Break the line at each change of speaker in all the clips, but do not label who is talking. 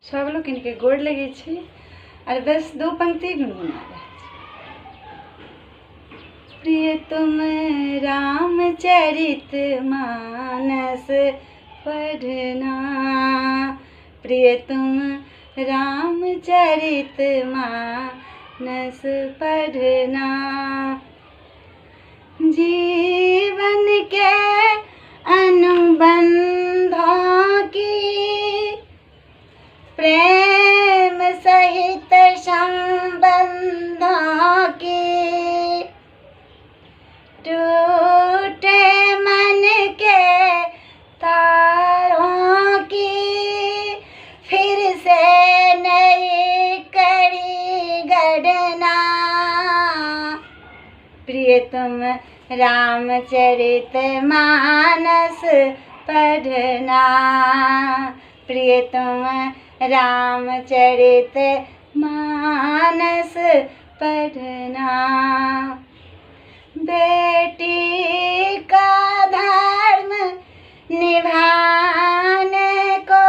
सब लोग इनके गोड़ लगे छी और बस दो पंक्ति गुनगुना रहे। प्रिय तुम रामचरित मानस पढ़ना, प्रिय तुम रामचरित मानस पढ़ना। जीवन के अनुबंधों की प्रेम सहित संबंधों की, टूटे मन के तारों की फिर से नई कड़ी गढ़ना। प्रिय तुम रामचरित मानस पढ़ना, प्रिय तुम रामचरित मानस पढ़ना। बेटी का धर्म निभाने को,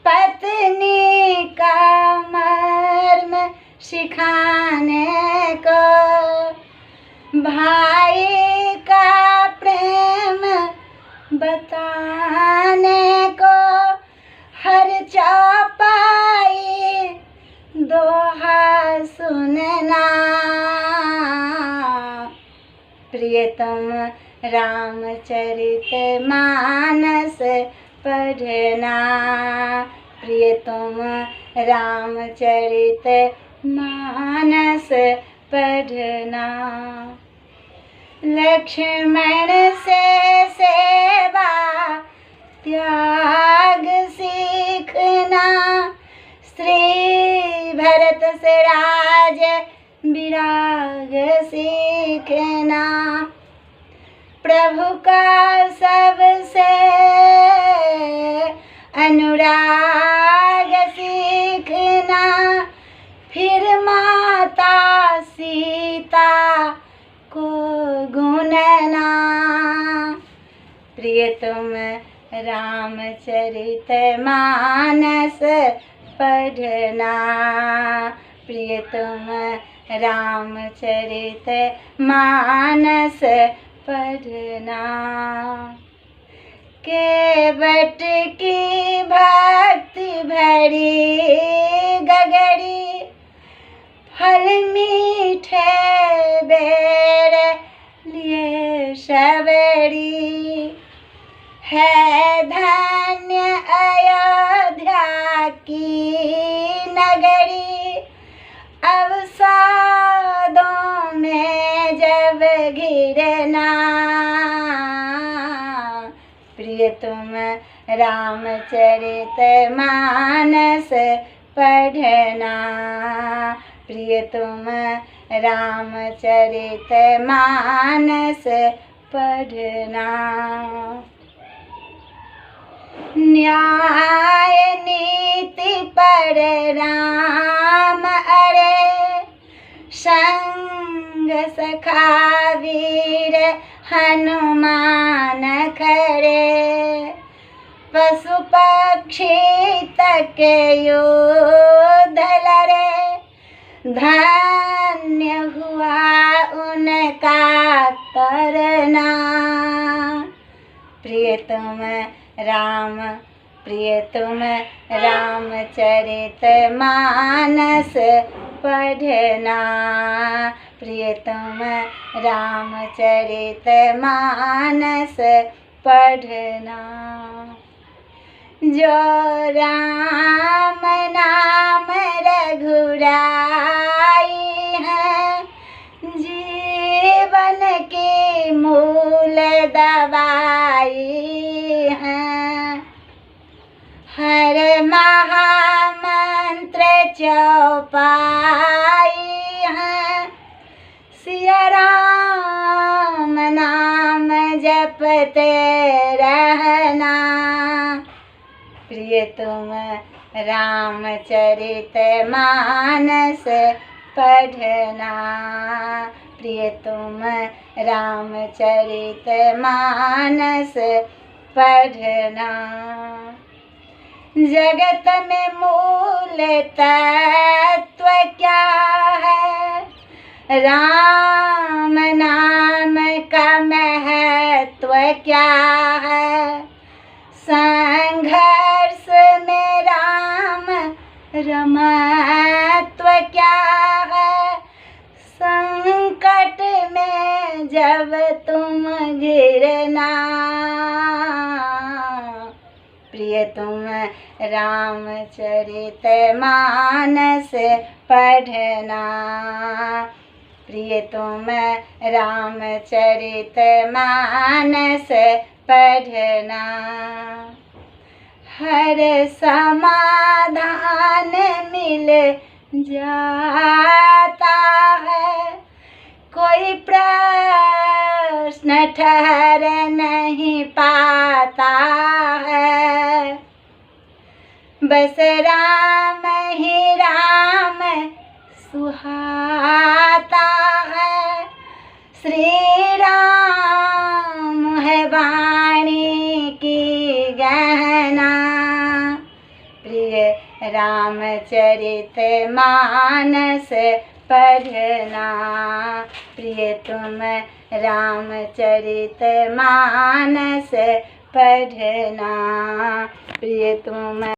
पत्नी का मर्म सिखाने को, भाई का प्रेम बताने को, हर चौपाई दोहा सुनना। प्रिय तुम रामचरित मानस पढ़ना, प्रिय तुम रामचरित मानस पढ़ना। लक्ष्मण से सेवा त्याग सीखना, श्री भरत से राज विराग सीखना। प्रभु का सबसे अनुराग सीखना, फिर माता सीता को गुणना। प्रिय तुम रामचरित मानस पढ़ना, प्रिय तुम रामचरित मानस पढ़ना। केवट की भक्ति भरी गगरी, फल मीठे बेर लिए सबरी। है धन्य अयोध्या की नगरी, अवसादों में जब घिरना। प्रिय तुम रामचरित मानस पढ़ना, प्रिय तुम रामचरित मानस पढ़ना। न्याय नीति पर राम अरे, संग सखा वीर हनुमान खड़े। पशु पक्षी तक युद्ध लड़े, धन्य हुआ उनका तरना। प्रिय तुम रामचरित मानस पढ़ना, प्रिय तुम रामचरित मानस पढ़ना। जो राम नाम रघुराई है, जीवन की मूल दवाई है। हर महामंत्र चौपाई है, सिया राम नाम जपते रहना। प्रिय तुम रामचरित मानस पढ़ना, प्रिय तुम रामचरित मानस पढ़ना। जगत में मूल तत्व क्या है, राम नाम का महत्व क्या है। संघर्ष में राम रमत्व क्या है, संकट में जब तुम घिरना, प्रिय तुम रामचरित मानस पढ़ना, प्रिय तुम रामचरित मानस पढ़ना। हर समाधान मिल जाता है, कोई प्रश्न ठहर नहीं पाता है। बस राम ही राम सुहाता है, श्री राम है वाणी की गहना। प्रिय रामचरित मानस पढ़ना, प्रिय तुम रामचरित मानस पढ़ना, प्रिय तुम